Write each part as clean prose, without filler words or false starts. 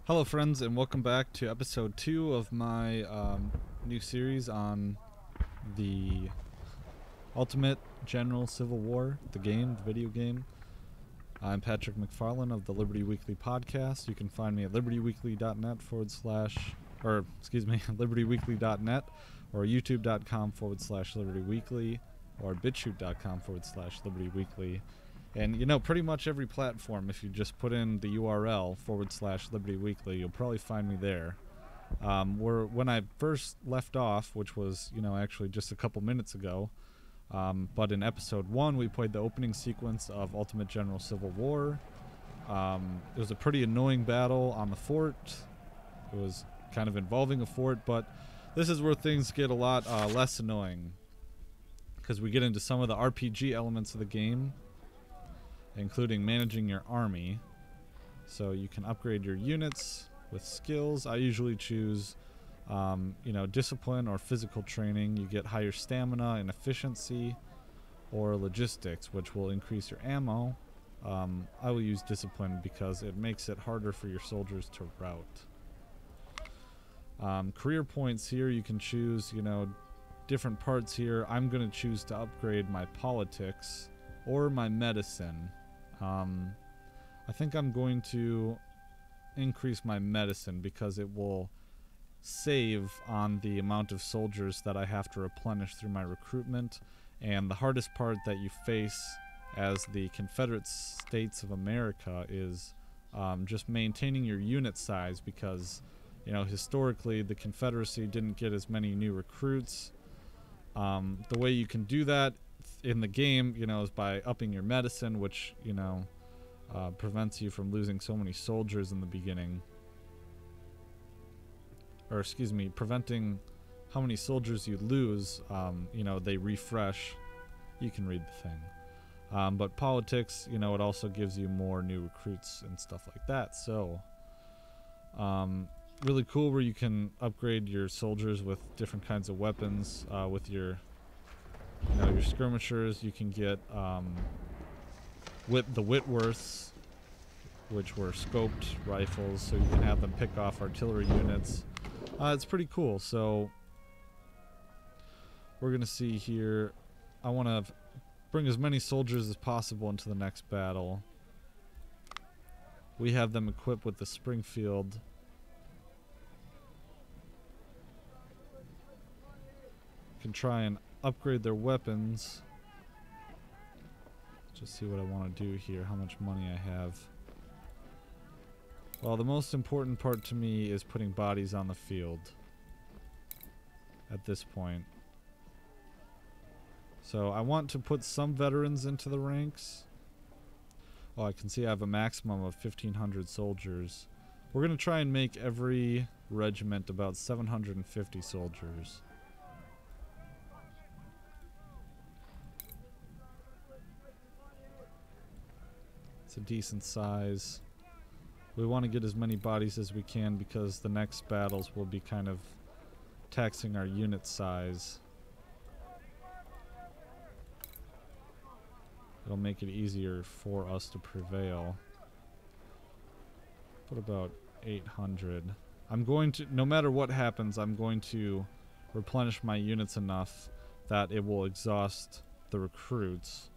Hello friends, and welcome back to episode 2 of my new series on the Ultimate General Civil War, the game, the video game. I'm Patrick McFarlane of the Liberty Weekly podcast. You can find me at libertyweekly.net libertyweekly.net or youtube.com/libertyweekly or bitshoot.com/libertyweekly. And, pretty much every platform, if you just put in the URL /Liberty Weekly, you'll probably find me there. When I first left off, which was, actually just a couple minutes ago, but in episode 1, we played the opening sequence of Ultimate General Civil War. It was a pretty annoying battle on the fort. It was kind of involving a fort, but this is where things get a lot less annoying, because we get into some of the RPG elements of the game, including managing your army. So you can upgrade your units with skills. I usually choose discipline or physical training. You get higher stamina and efficiency, or logistics, which will increase your ammo. I will use discipline because it makes it harder for your soldiers to rout. Career points here, you can choose different parts here. I'm going to choose to upgrade my politics or my medicine. I think I'm going to increase my medicine because it will save on the amount of soldiers that I have to replenish through my recruitment. And the hardest part that you face as the Confederate States of America is just maintaining your unit size, because historically the Confederacy didn't get as many new recruits. The way you can do that in the game, is by upping your medicine, which, prevents you from losing so many soldiers in the beginning. Or, excuse me, preventing how many soldiers you lose. They refresh. You can read the thing. But politics, it also gives you more new recruits and stuff like that. So, really cool where you can upgrade your soldiers with different kinds of weapons. With your your skirmishers, you can get the Whitworths, which were scoped rifles, so you can have them pick off artillery units. It's pretty cool. So we're gonna see here. I want to bring as many soldiers as possible into the next battle. We have them equipped with the Springfield. Can try and upgrade their weapons. Just see what I want to do here, how much money I have. Well, the most important part to me is putting bodies on the field at this point. So I want to put some veterans into the ranks. Oh, I can see I have a maximum of 1,500 soldiers. We're going to try and make every regiment about 750 soldiers. A decent size. We want to get as many bodies as we can because the next battles will be kind of taxing our unit size. It'll make it easier for us to prevail. Put about 800. I'm going to, no matter what happens, I'm going to replenish my units enough that it will exhaust the recruits.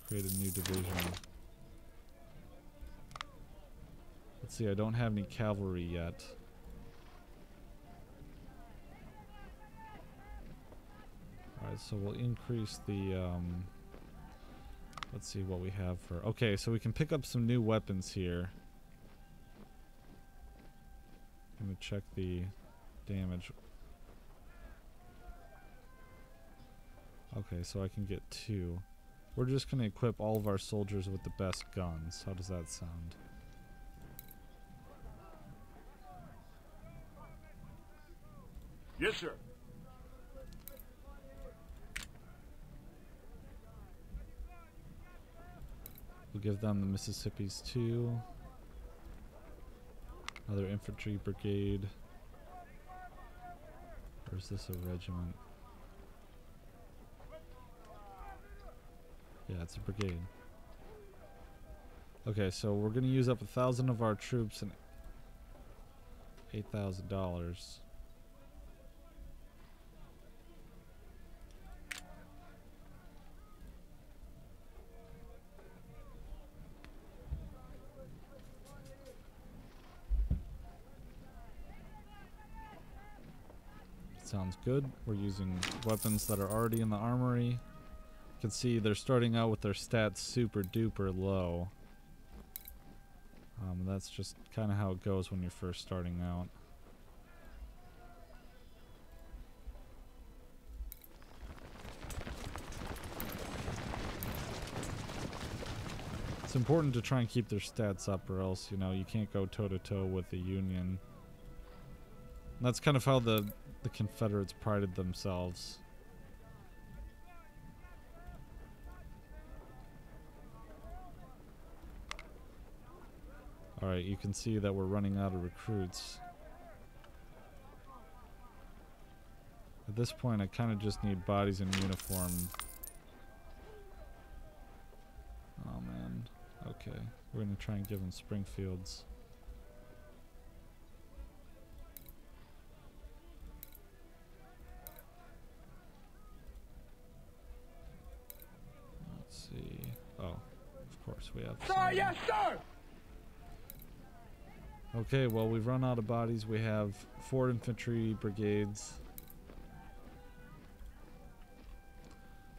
Create a new division. Let's see, I don't have any cavalry yet. Alright, so we'll increase the, let's see what we have for, okay, so we can pick up some new weapons here. I'm gonna check the damage. Okay, so I can get 2. We're just going to equip all of our soldiers with the best guns. How does that sound? Yes, sir. We'll give them the Mississippis too. Another infantry brigade. Or is this a regiment? Yeah, it's a brigade. Okay, so we're gonna use up 1,000 of our troops and $8,000. Sounds good. We're using weapons that are already in the armory. You can see they're starting out with their stats super duper low. That's just kind of how it goes when you're first starting out. It's important to try and keep their stats up, or else, you know, you can't go toe-to-toe with the Union. And that's kind of how the Confederates prided themselves. Alright, you can see that we're running out of recruits. At this point, I kind of just need bodies in uniform. Oh man. Okay, we're gonna try and give them Springfields. Let's see. Oh, of course we have. Sir, yes, sir! Okay, well, we've run out of bodies. We have 4 infantry brigades.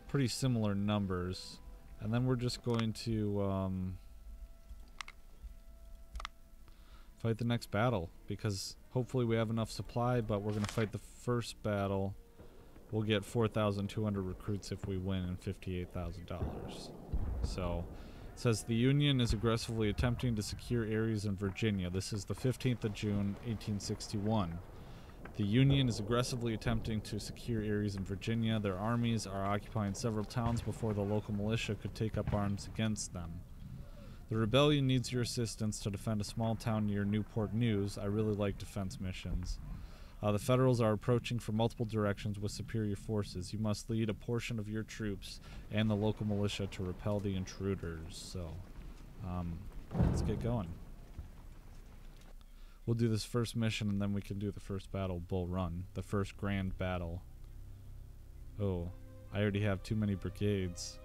Pretty similar numbers. And then we're just going to fight the next battle, because hopefully we have enough supply, but we're going to fight the first battle. We'll get 4,200 recruits if we win and $58,000. So, it says the Union is aggressively attempting to secure areas in Virginia. This is the 15th of June, 1861. The Union is aggressively attempting to secure areas in Virginia. Their armies are occupying several towns before the local militia could take up arms against them. The rebellion needs your assistance to defend a small town near Newport News. I really like defense missions. The Federals are approaching from multiple directions with superior forces. You must lead a portion of your troops and the local militia to repel the intruders. So, let's get going. We'll do this first mission, and then we can do the first battle, Bull Run. The first grand battle. Oh, I already have too many brigades.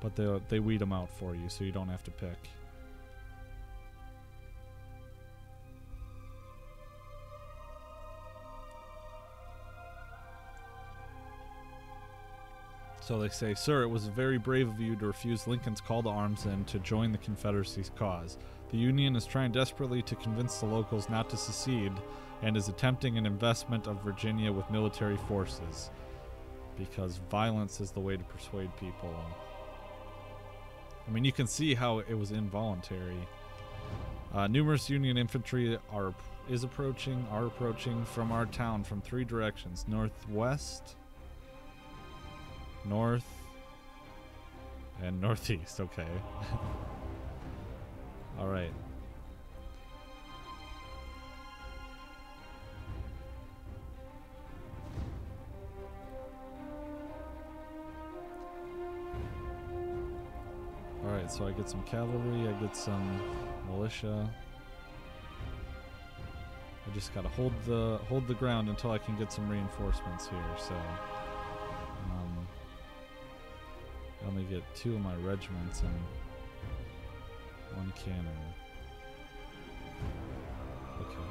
But they weed them out for you, so you don't have to pick. So they say, "Sir, it was very brave of you to refuse Lincoln's call to arms and to join the Confederacy's cause. The Union is trying desperately to convince the locals not to secede and is attempting an investment of Virginia with military forces, because violence is the way to persuade people." I mean, you can see how it was involuntary. Numerous Union infantry are approaching from our town from 3 directions: northwest, north, and northeast. Okay. All right. All right, so I get some cavalry, I get some militia. I just gotta hold the ground until I can get some reinforcements here. So I only get 2 of my regiments and 1 cannon. Okay.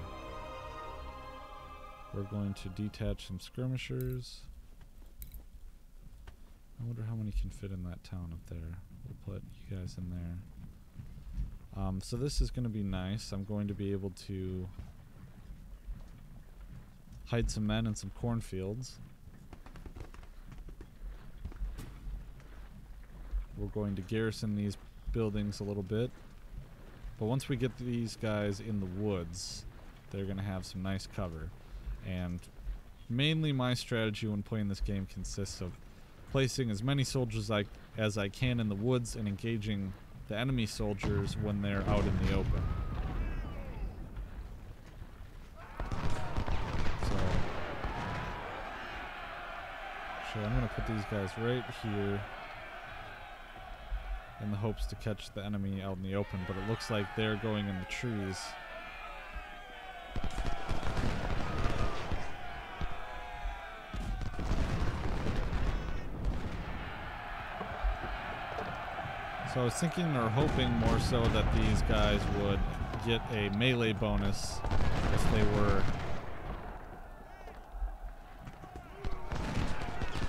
We're going to detach some skirmishers. I wonder how many can fit in that town up there. We'll put you guys in there. So this is going to be nice. I'm going to be able to hide some men in some cornfields. We're going to garrison these buildings a little bit. But once we get these guys in the woods, they're going to have some nice cover. And mainly my strategy when playing this game consists of placing as many soldiers as I can in the woods and engaging the enemy soldiers when they're out in the open. So, actually, I'm going to put these guys right here. in the hopes to catch the enemy out in the open, but it looks like they're going in the trees. So I was thinking or hoping more so that these guys would get a melee bonus if they were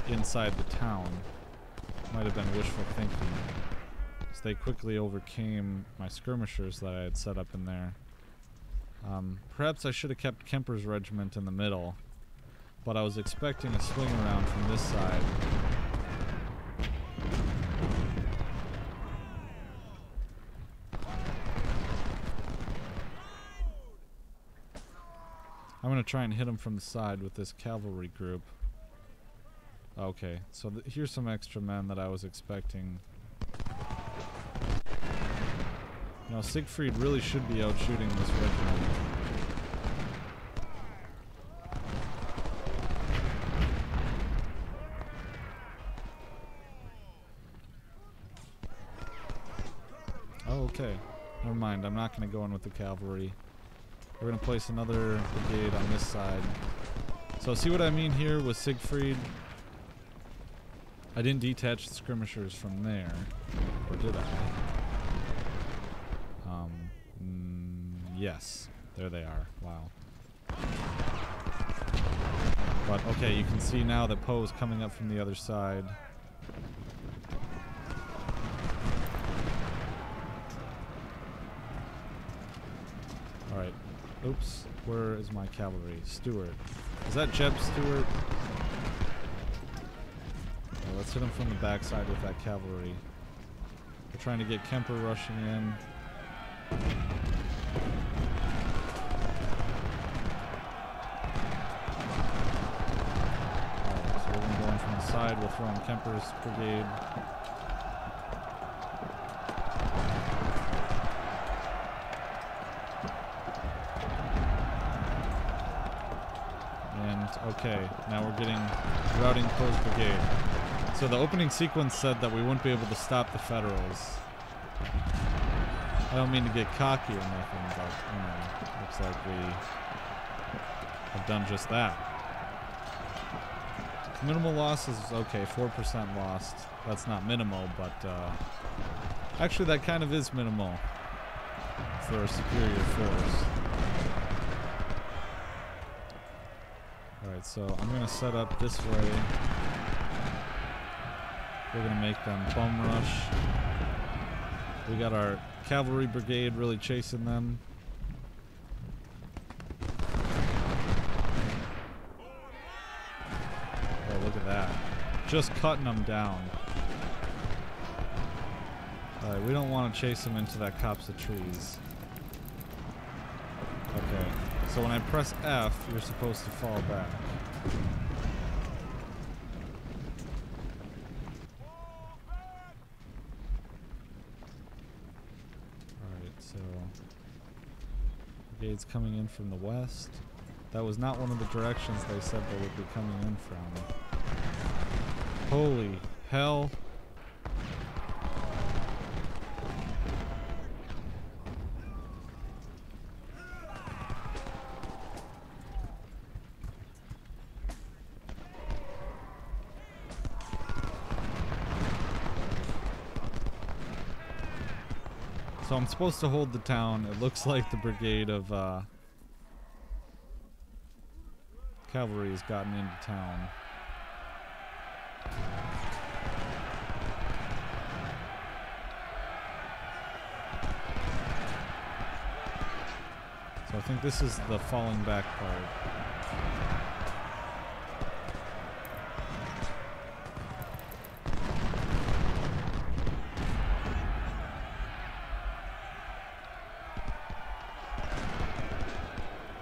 inside the town. Might have been wishful thinking. So they quickly overcame my skirmishers that I had set up in there. Perhaps I should have kept Kemper's regiment in the middle, but I was expecting a swing around from this side. I'm going to try and hit him from the side with this cavalry group. Okay, so here's some extra men that I was expecting. Now, Siegfried really should be out shooting this regiment. Oh, okay. Never mind, I'm not going to go in with the cavalry. We're going to place another brigade on this side. So see what I mean here with Siegfried? I didn't detach the skirmishers from there. Or did I? Yes. There they are. Wow. But okay, you can see now that Poe is coming up from the other side. Alright. Oops. Where is my cavalry? Stewart. Is that Jeb Stewart? Okay, let's hit him from the backside with that cavalry. We're trying to get Kemper rushing in. Alright, so we're going to go in from the side. We'll throw in Kemper's brigade. Okay, now we're getting routing Poe's brigade. So the opening sequence said that we wouldn't be able to stop the Federals. I don't mean to get cocky or nothing, but, you know, looks like we have done just that. Minimal loss is okay, 4% lost. That's not minimal, but actually that kind of is minimal for a superior force. Alright, so I'm going to set up this way. We're going to make them bum rush. We got our cavalry brigade really chasing them. Oh, look at that. Just cutting them down. Alright, we don't want to chase them into that copse of trees. Okay. So when I press F, you're supposed to fall back. Alright, so brigade's coming in from the west. That was not one of the directions they said they would be coming in from. Holy hell. So I'm supposed to hold the town. It looks like the brigade of cavalry has gotten into town. So I think this is the falling back part.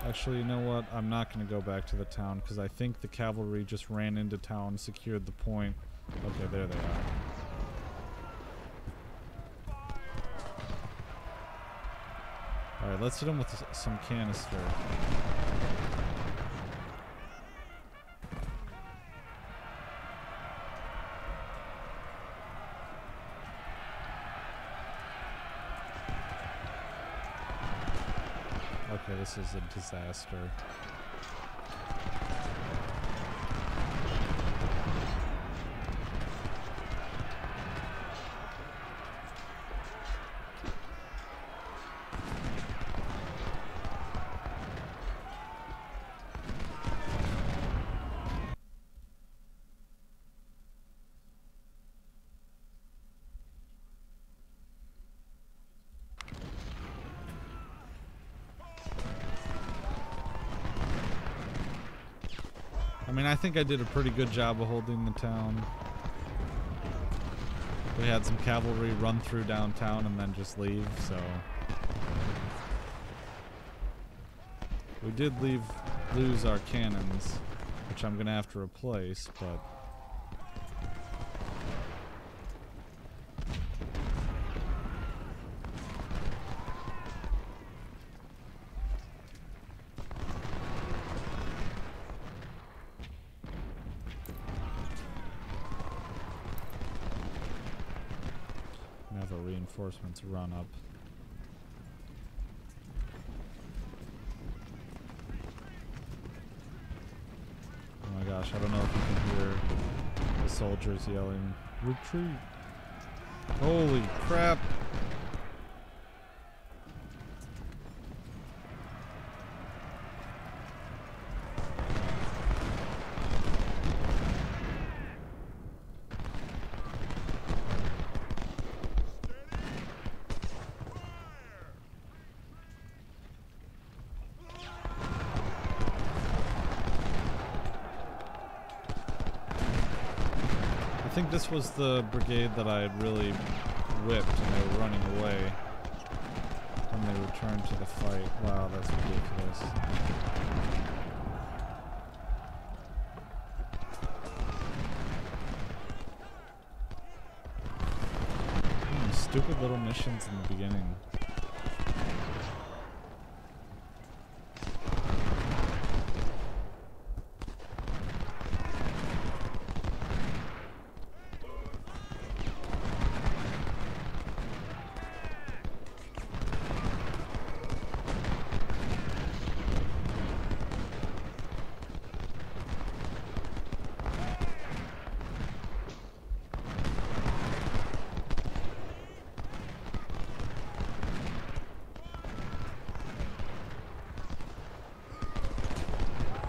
Actually, you know what? I'm not going to go back to the town because I think the cavalry just ran into town, secured the point. Okay, there they are. Alright, let's hit them with some canister. Okay, this is a disaster. I mean, I think I did a pretty good job of holding the town. We had some cavalry run through downtown and then just leave, so... We did lose our cannons, which I'm gonna have to replace, but... have our reinforcements run up. Oh my gosh, I don't know if you can hear the soldiers yelling, "Retreat!" Holy crap! I think this was the brigade that I had really whipped and they were running away when they returned to the fight. Wow, that's ridiculous. Stupid little missions in the beginning.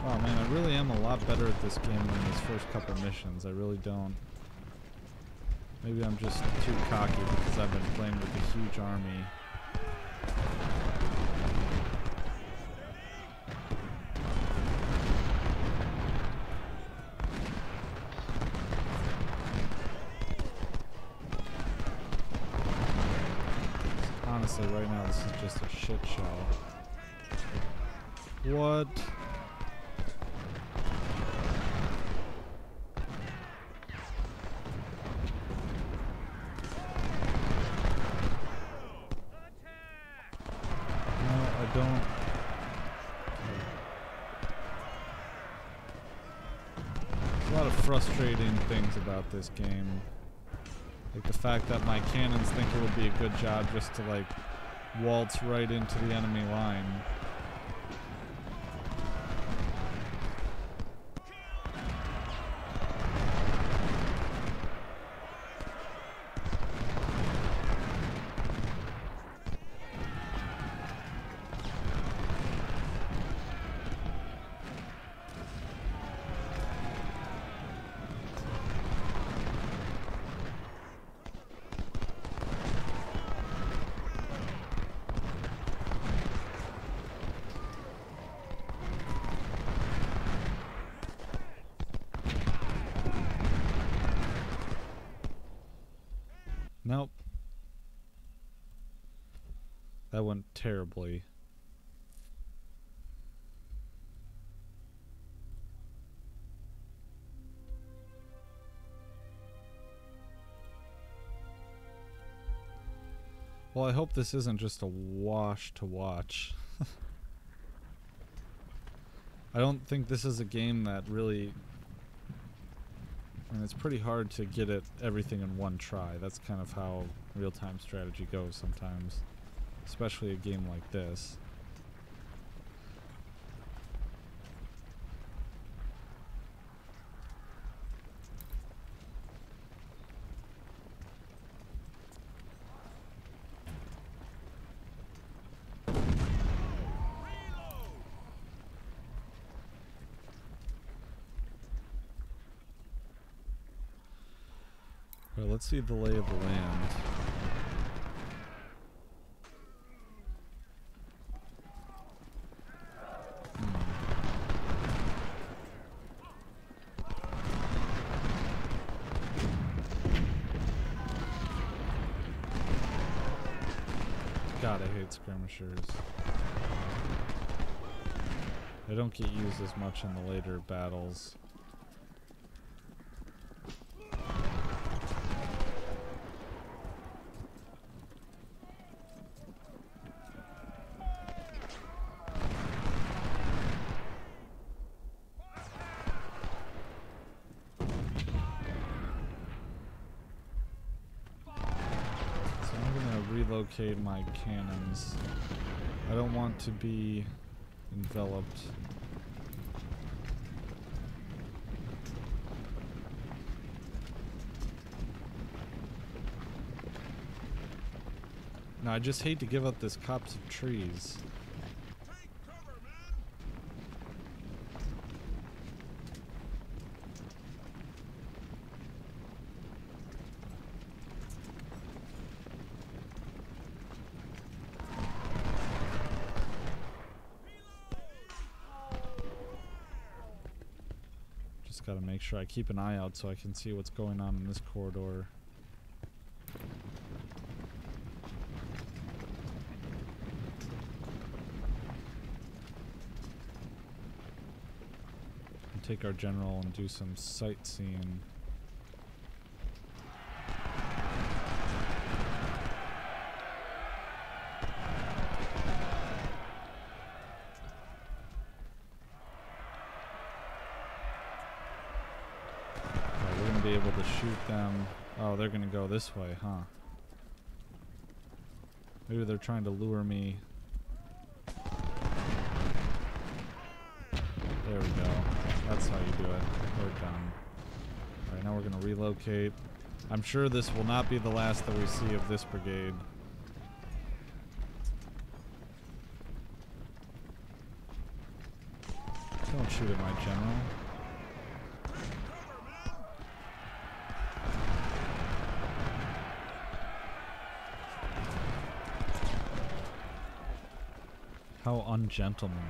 Oh man, I really am a lot better at this game than these first couple missions. I really don't. Maybe I'm just too cocky because I've been playing with a huge army. Honestly, right now this is just a shit show. What? Don't. There's a lot of frustrating things about this game. Like the fact that my cannons think it would be a good job just to like waltz right into the enemy line. Nope. That went terribly. Well, I hope this isn't just a wash to watch. I don't think this is a game that really... I mean, it's pretty hard to get it everything in one try. That's kind of how real-time strategy goes sometimes. Especially a game like this. Alright, let's see the lay of the land. God, I hate skirmishers. They don't get used as much in the later battles. Relocate my cannons. I don't want to be enveloped. No, I just hate to give up this copse of trees. Gotta make sure I keep an eye out so I can see what's going on in this corridor. And take our general and do some sightseeing. Able to shoot them. Oh, they're gonna go this way, huh? Maybe they're trying to lure me. There we go. That's how you do it. We're done. Alright, now we're gonna relocate. I'm sure this will not be the last that we see of this brigade. Don't shoot at my general. How ungentlemanly.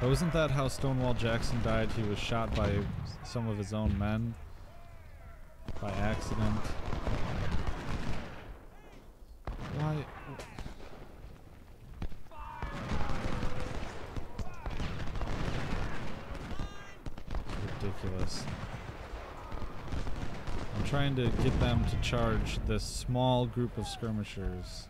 But wasn't that how Stonewall Jackson died? He was shot by some of his own men by accident. Why? Ridiculous. I'm trying to get them to charge this small group of skirmishers.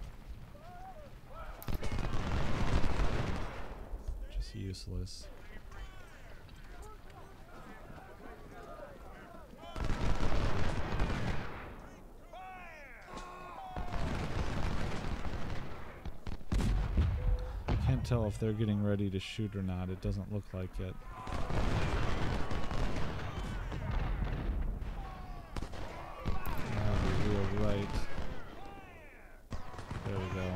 Just useless. I can't tell if they're getting ready to shoot or not. It doesn't look like it. Right. There we go.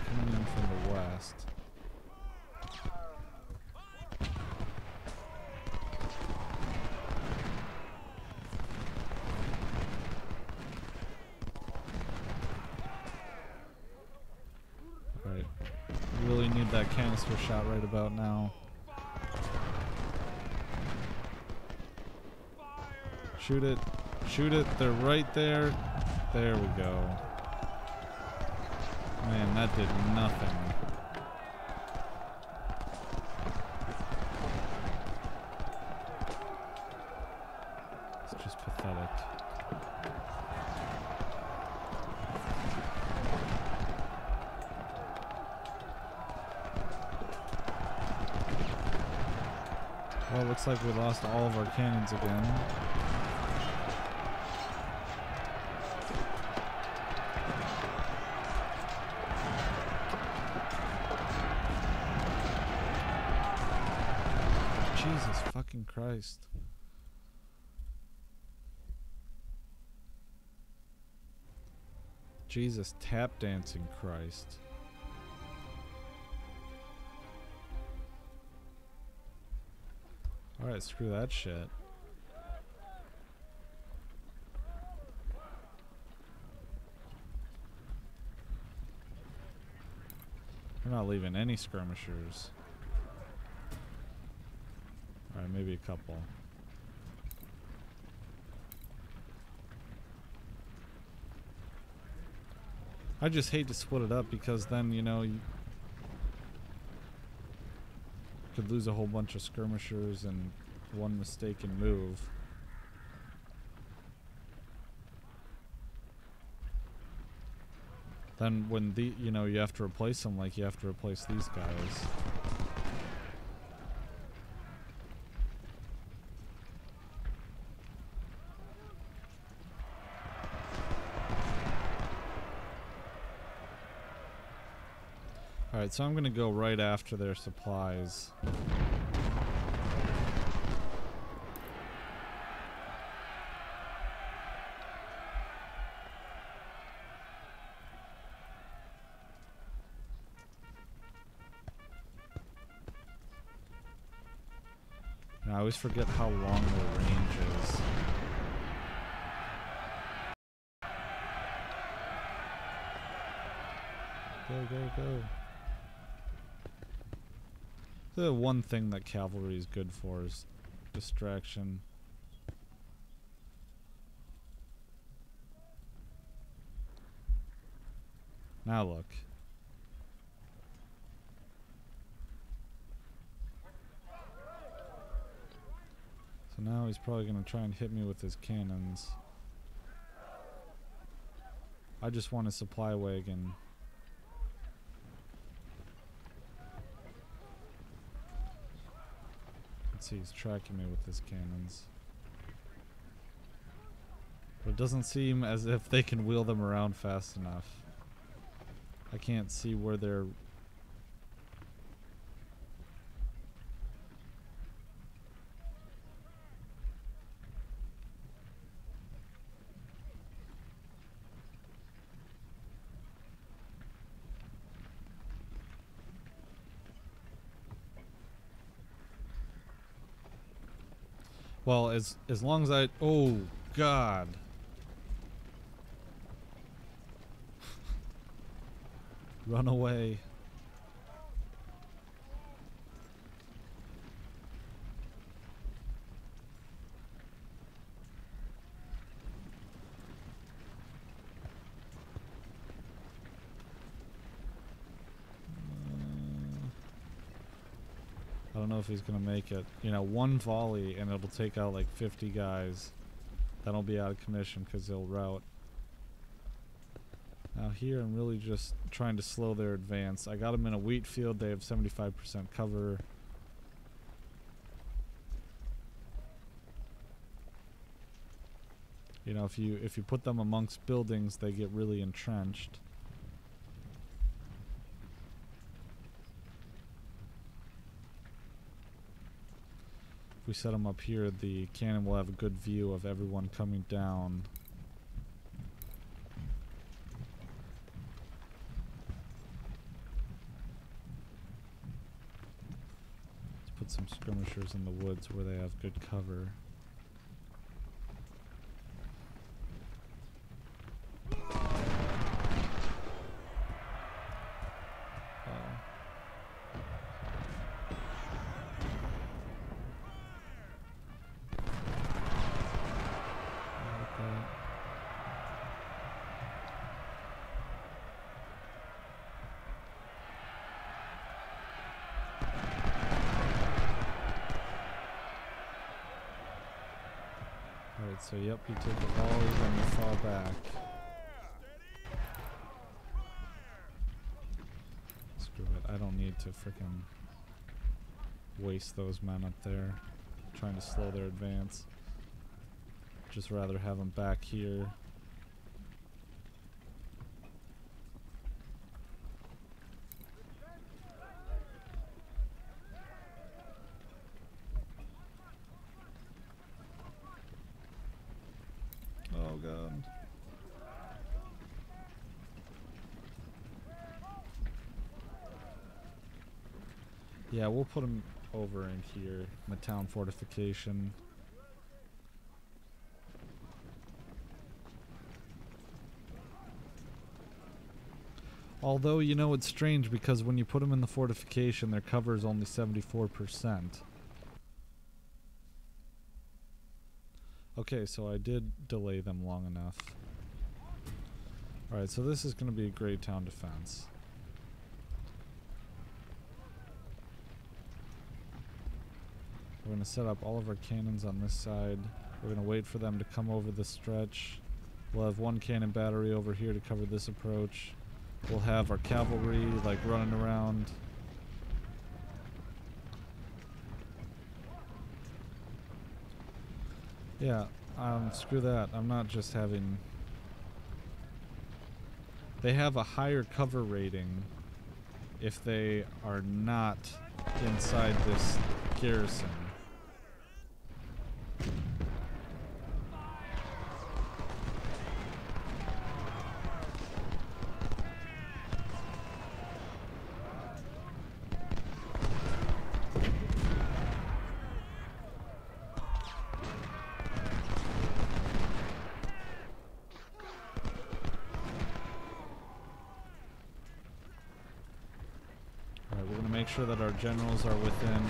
Coming in from the west. Right. Really need that canister shot right about now. Shoot it. Shoot it. They're right there. There we go. Man, that did nothing. It's just pathetic. Well, it looks like we lost all of our cannons again. Jesus fucking Christ. Jesus tap dancing Christ. Alright, screw that shit. We're not leaving any skirmishers. Alright, maybe a couple. I just hate to split it up because then, you know, you could lose a whole bunch of skirmishers in one mistaken move. Then when you know, you have to replace them like you have to replace these guys. Alright, so I'm gonna go right after their supplies. And I always forget how long their range is. Go, go, go. The one thing that cavalry is good for is distraction. Now look. So now he's probably going to try and hit me with his cannons. I just want a supply wagon. Let's see, he's tracking me with his cannons. But it doesn't seem as if they can wheel them around fast enough. I can't see where they're... Well, as long as I... Oh, God. Run away. I don't know if he's gonna make it. You know, one volley and it'll take out like 50 guys. Then I'll be out of commission because they'll rout. Now here I'm really just trying to slow their advance. I got them in a wheat field. They have 75% cover. You know, if you put them amongst buildings, they get really entrenched. If we set them up here, the cannon will have a good view of everyone coming down. Let's put some skirmishers in the woods where they have good cover. So yep, he took a volley, then he fall back. Screw it, I don't need to frickin' waste those men up there trying to slow their advance. Just rather have them back here. Oh god. Yeah, we'll put them over in here in the town fortification. Although, you know, it's strange because when you put them in the fortification, their cover is only 74%. Okay, so I did delay them long enough. Alright, so this is going to be a great town defense. We're going to set up all of our cannons on this side. We're going to wait for them to come over the stretch. We'll have one cannon battery over here to cover this approach. We'll have our cavalry, like, running around. Yeah, screw that. I'm not just having... They have a higher cover rating if they are not inside this garrison. Make sure that our generals are within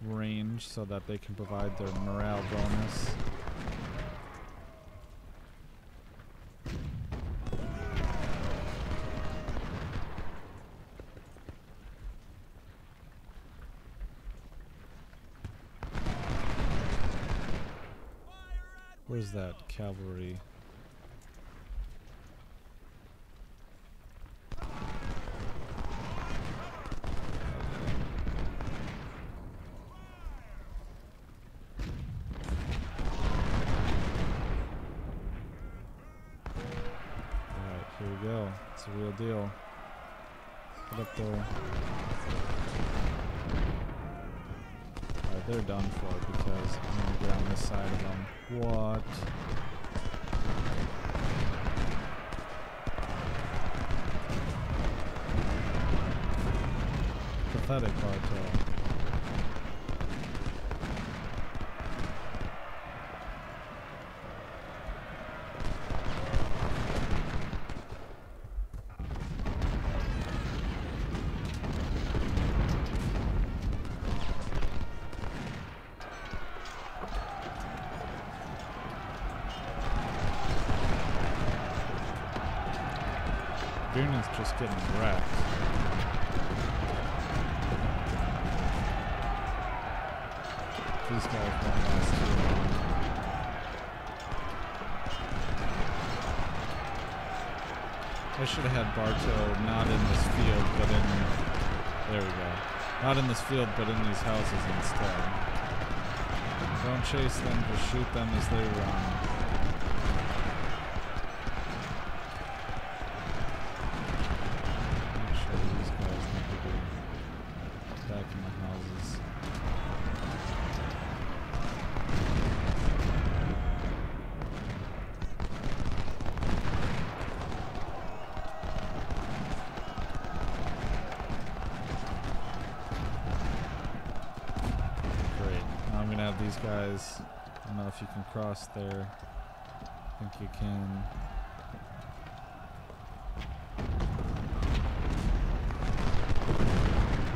range so that they can provide their morale bonus. Where's that cavalry? It's a real deal. Get up there. Alright, they're done for because I'm gonna get on this side of them. What? Pathetic, Bartow. Viernon's just getting wrecked. These guys won't last too long. I should have had Bartow not in this field, but in... There we go. Not in this field, but in these houses instead. Don't chase them, just shoot them as they run. These guys, I don't know if you can cross there. I think you can.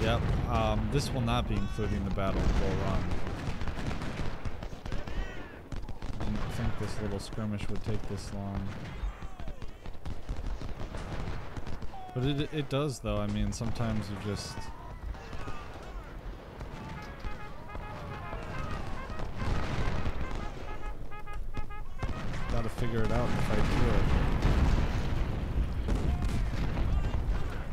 Yep, this will not be including the Battle of Bull Run. I didn't think this little skirmish would take this long. But it does though, I mean sometimes you just... figure it out and fight through it.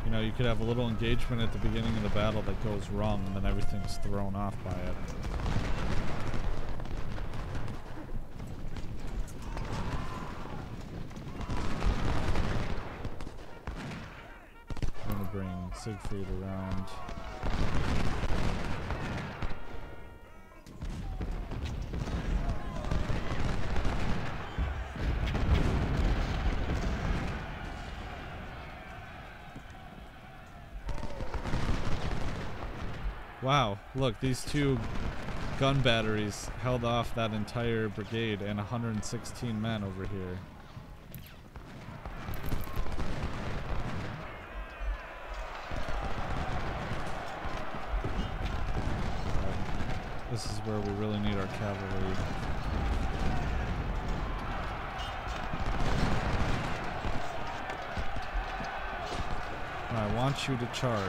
You know, you could have a little engagement at the beginning of the battle that goes wrong and then everything's thrown off by it. I'm gonna bring Siegfried around. Wow, look, these two gun batteries held off that entire brigade and 116 men over here. This is where we really need our cavalry. I want you to charge.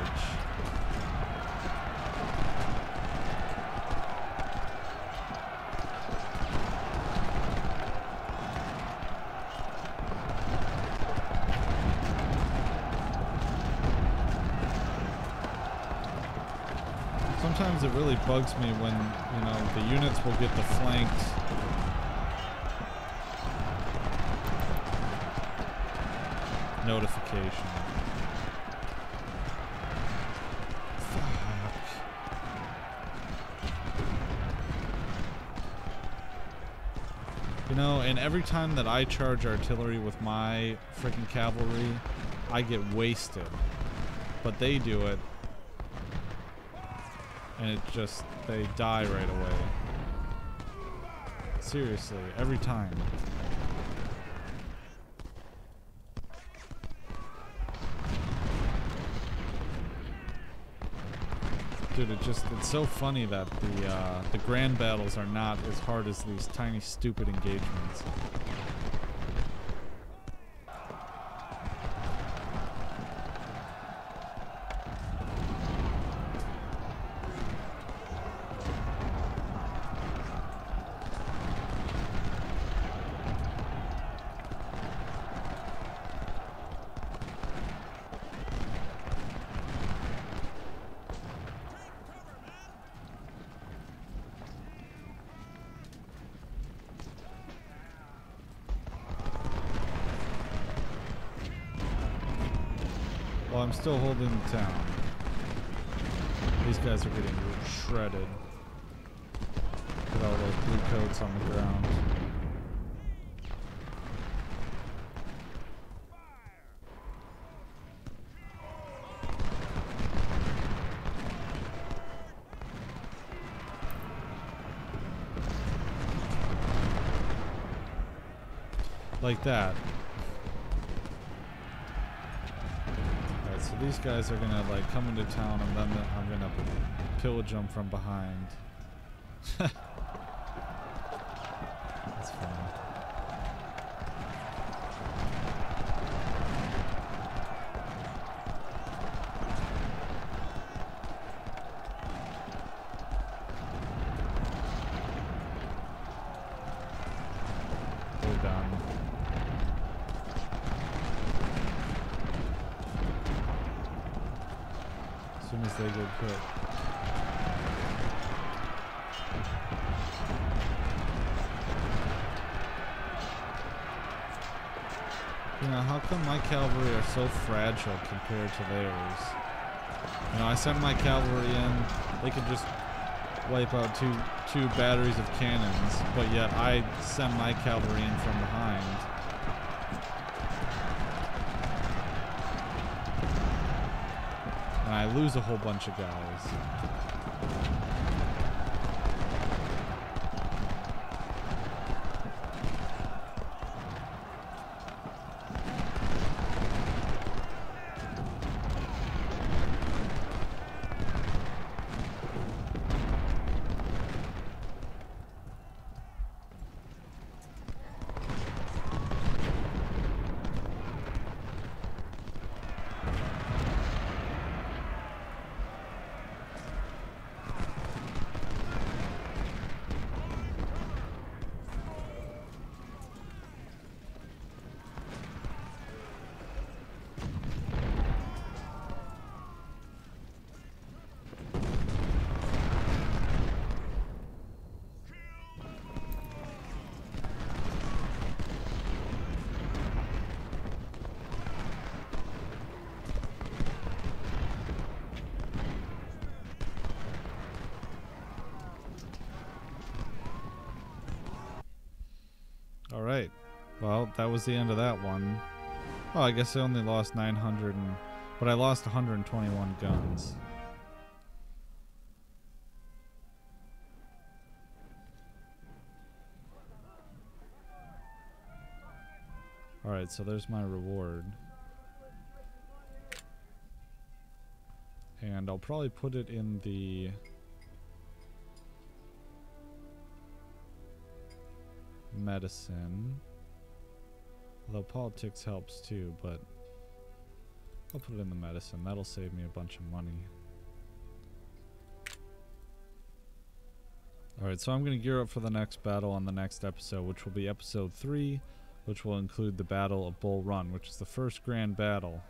Sometimes it really bugs me when, you know, the units will get the flanked notification. Fuck. You know, and every time that I charge artillery with my freaking cavalry, I get wasted. But they do it. And it just, they die right away. Seriously, every time. Dude, it's so funny that the grand battles are not as hard as these tiny stupid engagements. Well, I'm still holding the town. These guys are getting shredded. Look at all those blue coats on the ground. Like that. So these guys are gonna like come into town and then I'm gonna pillage them from behind. That's funny. They're done. As soon as they get hit. You know, how come my cavalry are so fragile compared to theirs? You know, I send my cavalry in, they could just wipe out two batteries of cannons, but yet I send my cavalry in from behind. And I lose a whole bunch of guys. Alright, well, that was the end of that one. Oh, I guess I only lost 900, but I lost 121 guns. Alright, so there's my reward. And I'll probably put it in the medicine. Although politics helps too, but I'll put it in the medicine. That'll save me a bunch of money. Alright, so I'm going to gear up for the next battle on the next episode, which will be episode 3, which will include the Battle of Bull Run, which is the first grand battle.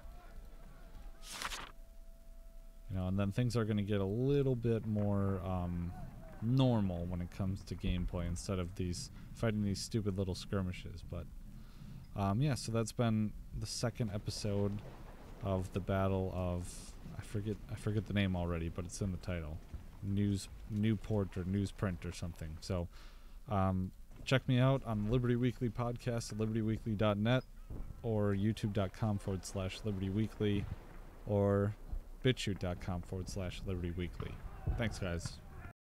You know, and then things are going to get a little bit more normal when it comes to gameplay instead of fighting these stupid little skirmishes. But yeah, so that's been the second episode of the Battle of I forget the name already, but it's in the title. Newport or Newsprint or something. So check me out on the Liberty Weekly podcast at libertyweekly.net or youtube.com/libertyweekly or bitchute.com/libertyweekly. Thanks, guys.